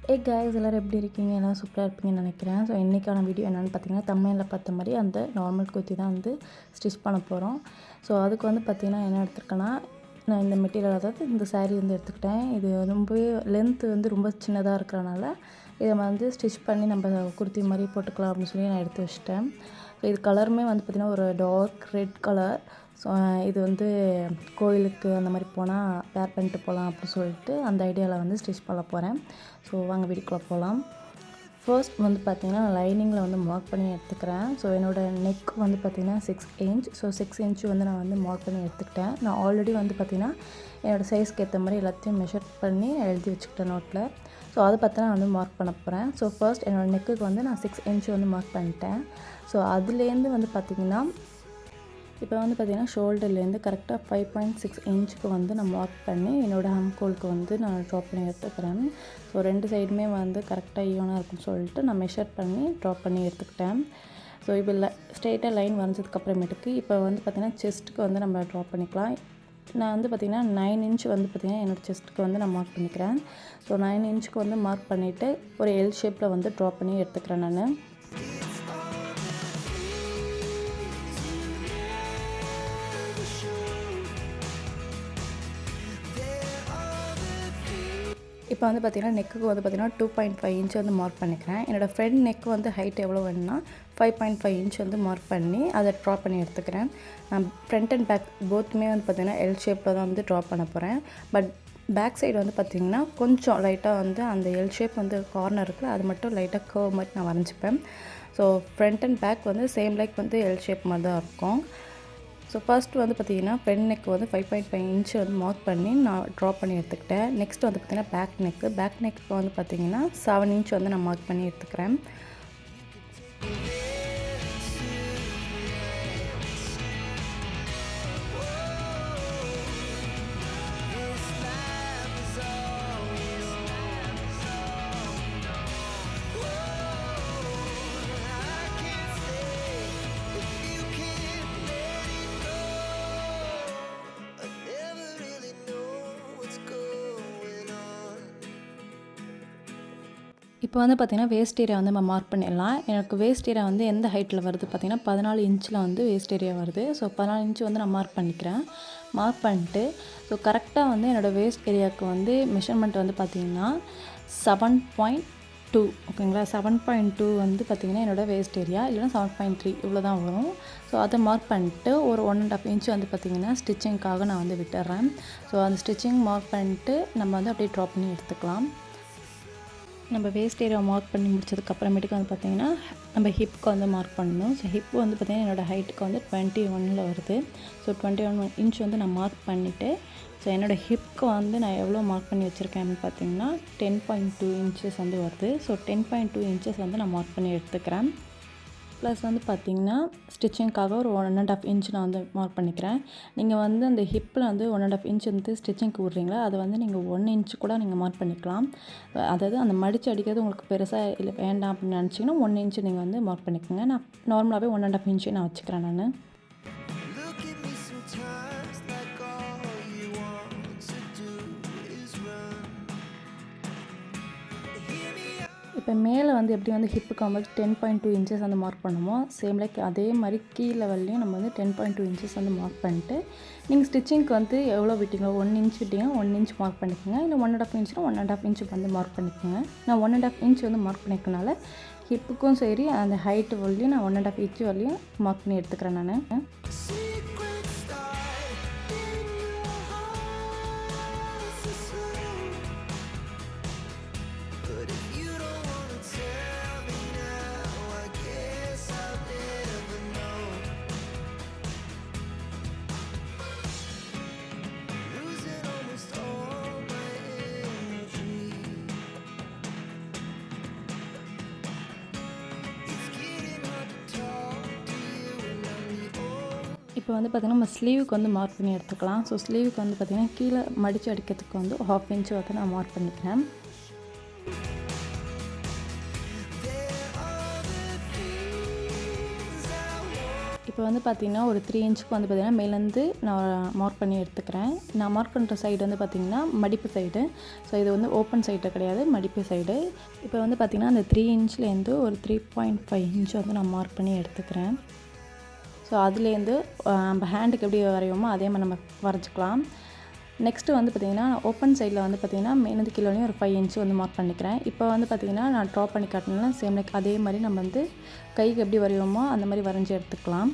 Guys எல்லோரும் எப்படி இருக்கீங்க? எல்லாம் சூப்பராக இருப்பீங்கன்னு நினைக்கிறேன். ஸோ இன்றைக்கான வீடியோ என்னென்னு பார்த்தீங்கன்னா, தம்ப்நெயிலில் பார்த்த மாதிரி அந்த நார்மல் குர்த்தி தான் வந்து ஸ்டிச் பண்ண போகிறோம். ஸோ அதுக்கு வந்து பார்த்திங்கன்னா என்ன எடுத்துருக்கேன்னா, நான் இந்த மெட்டீரியல் அதாவது இந்த சாரீ வந்து எடுத்துக்கிட்டேன். இது ரொம்பவே லென்த்து வந்து ரொம்ப சின்னதாக இருக்கிறனால இதை வந்து ஸ்டிச் பண்ணி நம்ம குர்த்தி மாதிரி போட்டுக்கலாம் அப்படின்னு சொல்லி நான் எடுத்து வச்சிட்டேன். ஸோ இது கலருமே வந்து பார்த்திங்கன்னா ஒரு டார்க் ரெட் கலர். ஸோ இது வந்து கோயிலுக்கு அந்த மாதிரி போனால் வேர் பண்ணிட்டு போகலாம் அப்படின்னு சொல்லிட்டு அந்த ஐடியாவில் வந்து ஸ்டிச் பண்ண போகிறேன். ஸோ வாங்க வீடியோக்குள்ளே போகலாம். ஃபர்ஸ்ட் வந்து பார்த்திங்கன்னா நான் லைனிங்கில் வந்து மார்க் பண்ணி எடுத்துக்கிறேன். ஸோ என்னோடய நெக் வந்து பார்த்திங்கன்னா 6 இன்ச். ஸோ 6 இன்ச்சு வந்து நான் வந்து மார்க் பண்ணி எடுத்துக்கிட்டேன். நான் ஆல்ரெடி வந்து பார்த்திங்கன்னா என்னோடய சைஸ்க்கு ஏற்ற மாதிரி எல்லாத்தையும் மெஷர் பண்ணி எழுதி வச்சுக்கிட்டேன் நோட்டில். ஸோ அதை பார்த்து நான் வந்து மார்க் பண்ண போகிறேன். ஸோ ஃபர்ஸ்ட் என்னோடய நெக்குக்கு வந்து நான் 6 இன்ச்சு வந்து மார்க் பண்ணிட்டேன். ஸோ அதுலேருந்து வந்து பார்த்திங்கன்னா இப்போ வந்து பார்த்திங்கன்னா ஷோல்டர்லேருந்து கரெக்டாக 5.6 இன்ச்சுக்கு வந்து நான் மார்க் பண்ணி என்னோடய ஹம்கோலுக்கு வந்து நான் ட்ராப் பண்ணி எடுத்துக்கிறேன். ஸோ 2 சைடுமே வந்து கரெக்டாக ஈவனாக இருக்குன்னு சொல்லிட்டு நான் மெஷர் பண்ணி ட்ராப் பண்ணி எடுத்துக்கிட்டேன். ஸோ இப்போ ஸ்ட்ரெயிட்டாக லைன் வரைஞ்சதுக்கப்புறமேட்டுக்கு இப்போ வந்து பார்த்திங்கன்னா செஸ்ட்டுக்கு வந்து நம்ம ட்ராப் பண்ணிக்கலாம். நான் வந்து பார்த்திங்கன்னா 9 இன்ச் வந்து பார்த்திங்கன்னா என்னோடய செஸ்ட்டுக்கு வந்து நான் மார்க் பண்ணிக்கிறேன். ஸோ 9 இன்ச்சுக்கு வந்து மார்க் பண்ணிவிட்டு ஒரு எல் ஷேப்பில் வந்து ட்ராப் பண்ணி எடுத்துக்கிறேன் நான். இப்போ வந்து பார்த்திங்கன்னா நெக்குக்கு வந்து பார்த்திங்கன்னா 2.5 இன்ச் வந்து மார்க் பண்ணிக்கிறேன். என்னோடய ஃப்ரண்ட் நெக் வந்து ஹைட் எவ்வளோ வேணும்னா 5.5 இன்ச் வந்து மார்க் பண்ணி அதை ட்ராப் பண்ணி எடுத்துக்கிறேன். நான் ஃப்ரண்ட் அண்ட் பேக் போத்துமே வந்து பார்த்திங்கன்னா எல் ஷேப்பில் தான் வந்து ட்ராப் பண்ண போகிறேன். பட் பேக் சைடு வந்து பார்த்திங்கன்னா கொஞ்சம் லைட்டாக வந்து அந்த எல் ஷேப் வந்து கார்னர் இருக்குது, அது மட்டும் லைட்டாக கர்வ் மாதிரி நான் வரைஞ்சிப்பேன். ஸோ ஃப்ரண்ட் அண்ட் பேக் வந்து சேம் லைக் வந்து எல் ஷேப் மாதிரி தான் இருக்கும். ஸோ ஃபர்ஸ்ட் வந்து பார்த்திங்கன்னா ஃப்ரண்ட் நெக் வந்து 5.5 இன்ச் வந்து மார்க் பண்ணி நான் ட்ராப் பண்ணி எடுத்துக்கிட்டேன். நெக்ஸ்ட் வந்து பார்த்திங்கன்னா பேக் நெக்கு வந்து பார்த்திங்கன்னா 7 இன்ச் வந்து நான் மார்க் பண்ணி எடுத்துக்கிறேன். இப்போ வந்து பார்த்திங்கன்னா வேஸ்ட் ஏரியா வந்து நம்ம மார்க் பண்ணிடலாம். எனக்கு வேஸ்ட் ஏரியா வந்து எந்த ஹைட்டில் வருது பார்த்திங்கன்னா 14 இன்ச்சில் வந்து வேஸ்ட் ஏரியா வருது. ஸோ 14 இன்ச்சு வந்து நான் மார்க் பண்ணிக்கிறேன். மார்க் பண்ணிட்டு ஸோ கரெக்டாக வந்து என்னோடய வேஸ்ட் ஏரியாவுக்கு வந்து மெஷர்மெண்ட் வந்து பார்த்திங்கன்னா 7.2 ஓகேங்களா. 7.2 வந்து பார்த்திங்கன்னா என்னோடய வேஸ்ட் ஏரியா, இல்லைனா 7.3 இவ்வளோ தான் வரும். ஸோ அதை மார்க் பண்ணிட்டு ஒரு 1.5 இன்ச்சு வந்து பார்த்திங்கன்னா ஸ்டிச்சிங்க்காக நான் வந்து விட்டுறேன். ஸோ அந்த ஸ்டிச்சிங் மார்க் பண்ணிட்டு நம்ம வந்து அப்படியே ட்ராப் பண்ணி எடுத்துக்கலாம். நம்ம வேஸ்ட் ஏரியா மார்க் பண்ணி முடிச்சதுக்கப்புறமேட்டுக்கு வந்து பார்த்திங்கன்னா நம்ம ஹிப்புக்கு வந்து மார்க் பண்ணணும். ஸோ ஹிப்பு வந்து பார்த்திங்கன்னா என்னோடய ஹைட்டுக்கு வந்து 21 வருது. ஸோ 21 இன்ச் வந்து நான் மார்க் பண்ணிவிட்டு ஸோ என்னோடய ஹிப்புக்கு வந்து நான் எவ்வளோ மார்க் பண்ணி வச்சுருக்கேன் அப்படின்னு பார்த்திங்கன்னா 10.2 இன்ச்சஸ் வந்து வருது. ஸோ 10.2 இன்ச்சஸ் வந்து நான் மார்க் பண்ணி எடுத்துக்கிறேன். ப்ளஸ் வந்து பார்த்திங்கன்னா ஸ்டிச்சிங்க்காக ஒரு 1.5 இன்ச் நான் வந்து மார்க் பண்ணிக்கிறேன். நீங்கள் வந்து அந்த ஹிப்பில் வந்து 1.5 இன்ச் வந்து ஸ்டிச்சிங்க்கு விட்றீங்களா, அதை வந்து நீங்கள் 1 இன்ச் கூட நீங்கள் மார்க் பண்ணிக்கலாம். அதாவது அந்த மடித்து அடிக்கிறது உங்களுக்கு பெருசாக இல்லை வேண்டாம் அப்படின்னு நினச்சிங்கன்னா 1 இன்ச்சு நீங்கள் வந்து மார்க் பண்ணிக்கோங்க. நான் நார்மலாகவே 1.5 இன்ச்சே நான் வச்சுக்கிறேன் நான். இப்போ மேலே வந்து எப்படி வந்து ஹிப்புக்கு வந்து 10.2 இன்ச்சஸ் வந்து மார்க் பண்ணுமோ சேம் லைக் அதே மாதிரி கீழ் லெவல்லையும் நம்ம வந்து 10.2 இன்ச்சஸ் வந்து மார்க் பண்ணிட்டு நீங்கள் ஸ்டிச்சிங்க்கு வந்து எவ்வளோ விட்டீங்களோ 1 இன்ச் விட்டீங்கன்னா 1 இன்ச் மார்க் பண்ணிக்கோங்க. இல்லை 1.5 இன்ச்னா 1.5 இன்ச் வந்து மார்க் பண்ணிக்கோங்க. நான் 1.5 இன்ச் வந்து மார்க் பண்ணிக்கனால ஹிப்புக்கும் சரி அந்த ஹைட்டு வரலையும் நான் 1.5 இன்ச் வரலையும் மார்க் பண்ணி எடுத்துக்கிறேன் நான். இப்போ வந்து பார்த்திங்கன்னா நம்ம ஸ்லீவுக்கு வந்து மார்க் பண்ணி எடுத்துக்கலாம். ஸோ ஸ்லீவுக்கு வந்து பார்த்திங்கன்னா கீழே மடித்து அடிக்கிறதுக்கு வந்து 1/2 இன்ச்சு வந்து நான் மார்க் பண்ணிக்கிறேன். இப்போ வந்து பார்த்திங்கன்னா ஒரு 3 இன்ச்சுக்கு வந்து பார்த்திங்கன்னா மேலேருந்து நான் மார்க் பண்ணி எடுத்துக்கிறேன். நான் மார்க் பண்ணுற சைடு வந்து பார்த்திங்கன்னா மடிப்பு சைடு. ஸோ இது வந்து ஓப்பன் சைடு கிடையாது, மடிப்பு சைடு. இப்போ வந்து பார்த்திங்கன்னா அந்த 3 இன்ச்லேருந்து ஒரு 3.5 இன்ச் வந்து நான் மார்க் பண்ணி எடுத்துக்கிறேன். ஸோ அதுலேருந்து நம்ம ஹேண்டுக்கு எப்படி வரைவோமோ அதே மாதிரி நம்ம வரைஞ்சிக்கலாம். நெக்ஸ்ட்டு வந்து பார்த்திங்கன்னா ஓப்பன் சைடில் வந்து பார்த்திங்கன்னா மேலேருந்து கீழே ஒரு 5 இன்ச் வந்து மார்க் பண்ணிக்கிறேன். இப்போ வந்து பார்த்திங்கன்னா நான் ட்ரா பண்ணி காட்டினா சேம் லைக் அதே மாதிரி நம்ம வந்து கைக்கு எப்படி வரைவோமோ அந்த மாதிரி வரைஞ்சி எடுத்துக்கலாம்.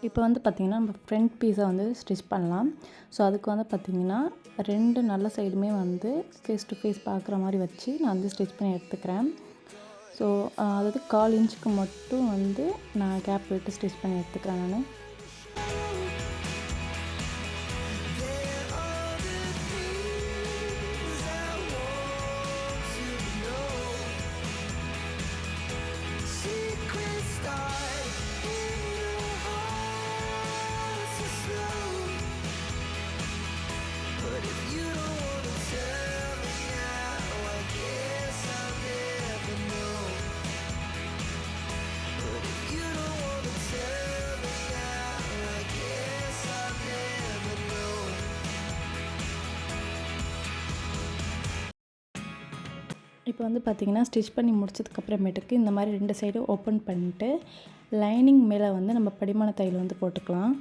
இப்போ வந்து பார்த்திங்கன்னா நம்ம ஃப்ரண்ட் பீஸை வந்து ஸ்டிச் பண்ணலாம். ஸோ அதுக்கு வந்து பார்த்திங்கன்னா 2 நல்ல சைடுமே வந்து ஃபேஸ் டு ஃபேஸ் பார்க்குற மாதிரி வச்சு நான் வந்து ஸ்டிச் பண்ணி எடுத்துக்கிறேன். ஸோ அதாவது 1/4 இன்ச்சுக்கு மட்டும் வந்து நான் கேப் விட்டு ஸ்டிச் பண்ணி எடுத்துக்கிறேன் நான். இப்போ வந்து பார்த்திங்கன்னா ஸ்டிச் பண்ணி முடிச்சதுக்கப்புறமேட்டுக்கு இந்த மாதிரி 2 சைடும் ஓப்பன் பண்ணிட்டு லைனிங் மேலே வந்து நம்ம படிமான தையல் வந்து போட்டுக்கலாம்.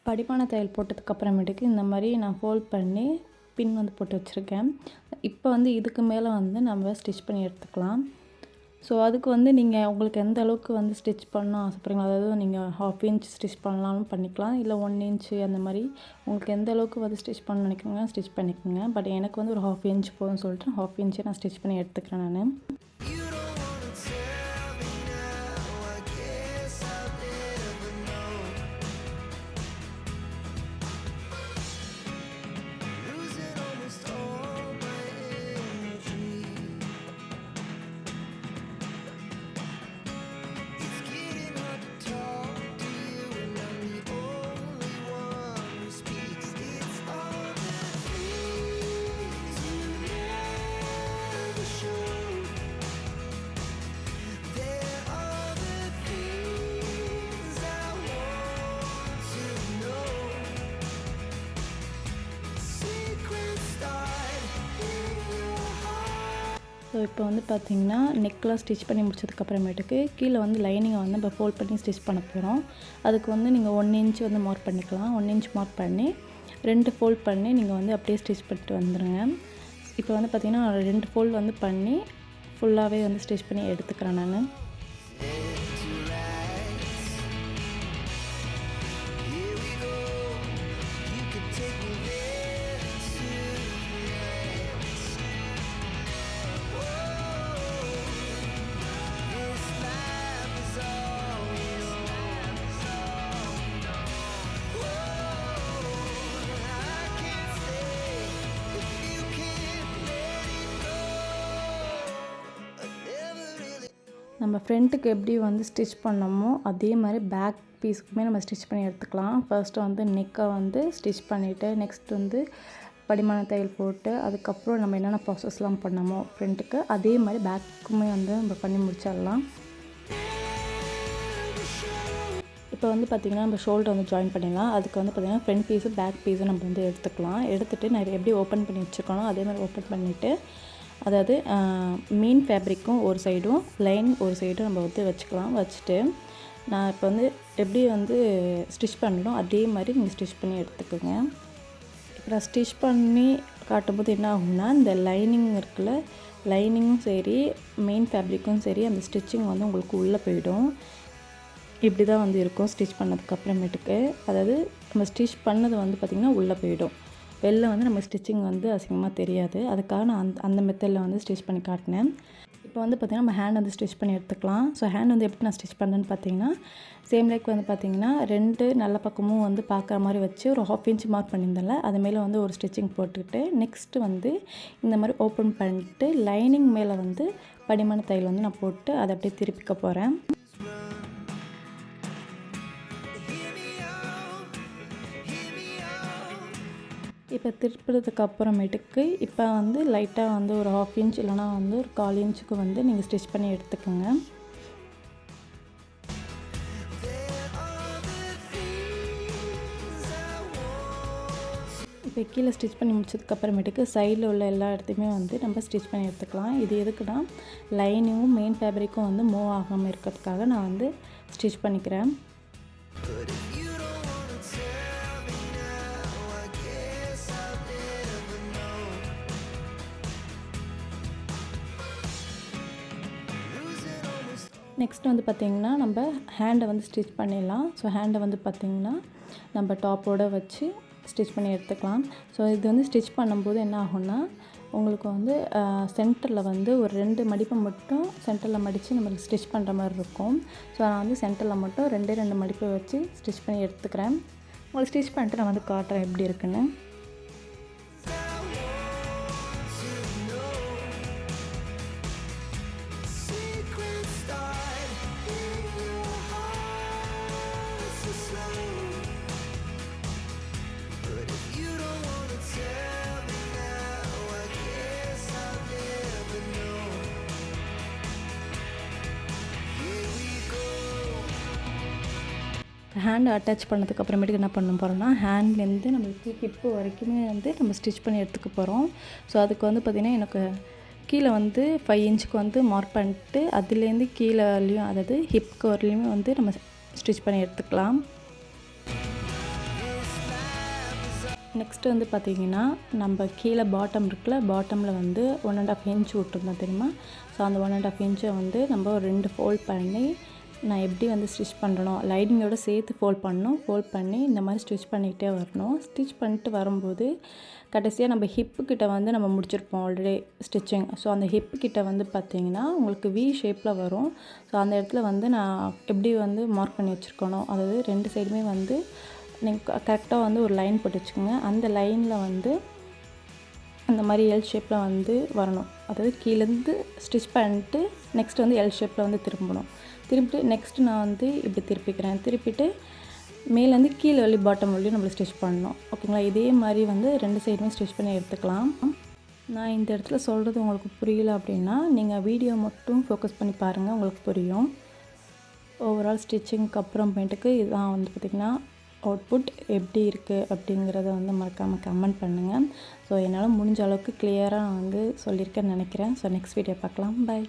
படிமான தையல் போட்டதுக்கப்புறமேட்டுக்கு இந்த மாதிரி நான் ஃபோல்ட் பண்ணி பின் வந்து போட்டு வச்சுருக்கேன். இப்போ வந்து இதுக்கு மேலே வந்து நம்ம ஸ்டிச் பண்ணி எடுத்துக்கலாம். ஸோ அதுக்கு வந்து நீங்கள் உங்களுக்கு எந்த அளவுக்கு வந்து ஸ்டிச் பண்ணணும் ஆசைப்படுறீங்களோ, அதாவது நீங்கள் 1/2 இன்ச் ஸ்டிச் பண்ணலாம்னு பண்ணிக்கலாம், இல்லை 1 இன்ச்சு அந்த மாதிரி உங்களுக்கு எந்த அளவுக்கு வந்து ஸ்டிச் பண்ண நினைக்கிறீங்க ஸ்டிச் பண்ணிக்கோங்க. பட் எனக்கு வந்து ஒரு 1/2 இன்ச் போதும்னு சொல்லிட்டு 1/2 இன்ச்சே நான் ஸ்டிச் பண்ணி எடுத்துக்கிறேன் நான். ஸோ இப்போ வந்து பார்த்திங்கன்னா நெக்கெலாம் ஸ்டிச் பண்ணி முடிச்சதுக்கப்புறமேட்டுக்கு கீழே வந்து லைனிங்கை வந்து நம்ம ஃபோல்ட் பண்ணி ஸ்டிச் பண்ண போகிறோம். அதுக்கு வந்து நீங்கள் 1 இன்ச் வந்து மார்க் பண்ணிக்கலாம். 1 இன்ச் மார்க் பண்ணி 2 ஃபோல்ட் பண்ணி நீங்கள் வந்து அப்படியே ஸ்டிச் பண்ணிட்டு வந்துடுங்க. இப்போ வந்து பார்த்திங்கன்னா 2 ஃபோல்ட் வந்து பண்ணி ஃபுல்லாகவே வந்து ஸ்டிச் பண்ணி எடுத்துக்கிறேன் நான். நம்ம ஃப்ரண்ட்டுக்கு எப்படி வந்து ஸ்டிச் பண்ணோமோ அதே மாதிரி பேக் பீஸுக்குமே நம்ம ஸ்டிச் பண்ணி எடுத்துக்கலாம். ஃபர்ஸ்ட்டு வந்து நெக்கை வந்து ஸ்டிச் பண்ணிவிட்டு நெக்ஸ்ட் வந்து படிமான தையல் போட்டு அதுக்கப்புறம் நம்ம என்னென்ன ப்ராசஸ்லாம் பண்ணோமோ ஃப்ரண்ட்டுக்கு அதே மாதிரி பேக்குமே வந்து நம்ம பண்ணி முடிச்சிடலாம். இப்போ வந்து பார்த்திங்கன்னா நம்ம ஷோல்டர் வந்து ஜாயின் பண்ணிடலாம். அதுக்கு வந்து பார்த்திங்கன்னா ஃப்ரண்ட் பீஸு பேக் பீஸும் நம்ம வந்து எடுத்துக்கலாம். எடுத்துகிட்டு நான் எப்படி ஓப்பன் பண்ணி வச்சுக்கணும் அதே மாதிரி ஓப்பன் பண்ணிவிட்டு அதாவது மெயின் ஃபேப்ரிக்கும் ஒரு சைடும் லைனிங் ஒரு சைடும் நம்ம வந்து வச்சுக்கலாம். வச்சுட்டு நான் இப்போ வந்து எப்படி வந்து ஸ்டிச் பண்ணணும் அதே மாதிரி நீங்கள் ஸ்டிச் பண்ணி எடுத்துக்கோங்க. இப்போ நான் ஸ்டிச் பண்ணி காட்டும்போது என்ன ஆகும்னா இந்த லைனிங் இருக்குல்ல லைனிங்கும் சரி மெயின் ஃபேப்ரிக்கும் சரி அந்த ஸ்டிச்சிங் வந்து உங்களுக்கு உள்ளே போயிடும். இப்படி தான் வந்து இருக்கும் ஸ்டிச் பண்ணதுக்கப்புறமேட்டுக்கு. அதாவது நம்ம ஸ்டிச் பண்ணது வந்து பார்த்திங்கன்னா உள்ளே போயிடும். வெளில வந்து நம்ம ஸ்டிச்சிங் வந்து அசிங்கமாக தெரியாது. அதுக்காக நான் அந்த மெத்தடில் வந்து ஸ்டிச் பண்ணி காட்டினேன். இப்போ வந்து பார்த்திங்கன்னா நம்ம ஹேண்ட் வந்து ஸ்டிச் பண்ணி எடுத்துக்கலாம். ஸோ ஹேண்ட் வந்து எப்படி நான் ஸ்டிச் பண்ணேன்னு பார்த்தீங்கன்னா, சேம் லைக் வந்து பார்த்திங்கன்னா 2 நல்ல பக்கமும் வந்து பார்க்குற மாதிரி வச்சு ஒரு 1/2 இன்ச் மார்க் பண்ணியிருந்தேன்ல, அது மேலே வந்து ஒரு ஸ்டிச்சிங் போட்டுக்கிட்டு நெக்ஸ்ட்டு வந்து இந்த மாதிரி ஓப்பன் பண்ணிட்டு லைனிங் மேலே வந்து படிமான தையல் வந்து நான் போட்டு அதை அப்படியே திருப்பிக்க போகிறேன். இப்போ திருப்புறதுக்கு அப்புறமேட்டுக்கு இப்போ வந்து லைட்டாக வந்து ஒரு 1/2 இன்ச் இல்லைனா வந்து ஒரு 1/4 இன்ச்சுக்கு வந்து நீங்கள் ஸ்டிச் பண்ணி எடுத்துக்கோங்க. இப்போ கீழே ஸ்டிச் பண்ணி முடிச்சதுக்கப்புறமேட்டுக்கு சைடில் உள்ள எல்லா இடத்தையுமே வந்து நம்ம ஸ்டிச் பண்ணி எடுத்துக்கலாம். இது எதுக்குன்னா லைனிங்கும் மெயின் ஃபேப்ரிக்கும் வந்து மூவ் ஆகாமல் இருக்கிறதுக்காக நான் வந்து ஸ்டிச் பண்ணிக்கிறேன். நெக்ஸ்ட் வந்து பார்த்திங்கன்னா நம்ம ஹேண்டை வந்து ஸ்டிச் பண்ணிடலாம். ஸோ ஹேண்டை வந்து பார்த்திங்கன்னா நம்ம டாப்போடு வச்சு ஸ்டிச் பண்ணி எடுத்துக்கலாம். ஸோ இது வந்து ஸ்டிச் பண்ணும்போது என்ன ஆகும்னா உங்களுக்கு வந்து சென்டரில் வந்து ஒரு 2 மடிப்பை மட்டும் சென்டரில் மடித்து நம்மளுக்கு ஸ்டிச் பண்ணுற மாதிரி இருக்கும். ஸோ நான் வந்து சென்டரில் மட்டும் 2 மடிப்பை வச்சு ஸ்டிச் பண்ணி எடுத்துக்கிறேன். உங்களுக்கு ஸ்டிச் பண்ணிட்டு நான் வந்து காட்டுறேன் எப்படி இருக்குன்னு. ஹேண்ட் அட்டாச் பண்ணதுக்கு அப்புறமேட்டுக்கு என்ன பண்ண போகிறோம்னா ஹேண்ட்லேருந்து நம்மளுக்கு ஹிப்பு வரைக்குமே வந்து நம்ம ஸ்டிச் பண்ணி எடுத்துக்க போகிறோம். ஸோ அதுக்கு வந்து பார்த்திங்கன்னா எனக்கு கீழே வந்து 5 இன்ச்சுக்கு வந்து மார்க் பண்ணிட்டு அதுலேருந்து கீழே வரலையும் அதாவது ஹிப்க்கு வரலையுமே வந்து நம்ம ஸ்டிச் பண்ணி எடுத்துக்கலாம். நெக்ஸ்ட்டு வந்து பார்த்திங்கன்னா நம்ம கீழே பாட்டம் இருக்குல்ல, பாட்டமில் வந்து 1.5 இன்ச் விட்டுருந்தோம் தெரியுமா. ஸோ அந்த 1.5 இன்ச்சை வந்து நம்ம ஒரு 2 ஃபோல்ட் பண்ணி நான் எப்படி வந்து ஸ்டிச் பண்ணணும் லைனிங்கோடு சேர்த்து ஃபோல்ட் பண்ணி இந்த மாதிரி ஸ்டிச் பண்ணிக்கிட்டே வரணும். ஸ்டிச் பண்ணிட்டு வரும்போது கடைசியாக நம்ம ஹிப்புக்கிட்ட வந்து நம்ம முடிச்சிருப்போம் ஆல்ரெடி ஸ்டிச்சிங். ஸோ அந்த ஹிப்புக்கிட்ட வந்து பார்த்திங்கன்னா உங்களுக்கு வி ஷேப்பில் வரும். ஸோ அந்த இடத்துல வந்து நான் எப்படி வந்து மார்க் பண்ணி வச்சுருக்கணும், அதாவது 2 சைடுமே வந்து நீங்கள் கரெக்டாக வந்து ஒரு லைன் போட்டு வச்சுக்கோங்க. அந்த லைனில் வந்து அந்த மாதிரி எல் ஷேப்பில் வந்து வரணும். அதாவது கீழேருந்து ஸ்டிச் பண்ணிட்டு நெக்ஸ்ட் வந்து எல் ஷேப்பில் வந்து திரும்பணும். திருப்பிட்டு நெக்ஸ்ட்டு நான் வந்து இப்படி திருப்பிக்கிறேன். திருப்பிட்டு மேலேருந்து கீழே வழி பாட்டம் வழியும் நம்மளுக்கு ஸ்டிச் பண்ணணும். ஓகேங்களா. இதே மாதிரி வந்து 2 சைடுமே ஸ்டிச் பண்ணி எடுத்துக்கலாம். நான் இந்த இடத்துல சொல்கிறது உங்களுக்கு புரியல அப்படின்னா நீங்கள் வீடியோ மட்டும் ஃபோக்கஸ் பண்ணி பாருங்கள், உங்களுக்கு புரியும். ஓவரால் ஸ்டிச்சிங்க்கு அப்புறமேட்டுக்கு இதுதான் வந்து பார்த்திங்கன்னா அவுட்புட் எப்படி இருக்குது அப்படிங்கிறத வந்து மறக்காமல் கமெண்ட் பண்ணுங்கள். ஸோ என்னால் முடிஞ்ச அளவுக்கு கிளியராக நான் வந்து சொல்லியிருக்கேன்னு நினைக்கிறேன். ஸோ நெக்ஸ்ட் வீடியோ பார்க்கலாம். பை.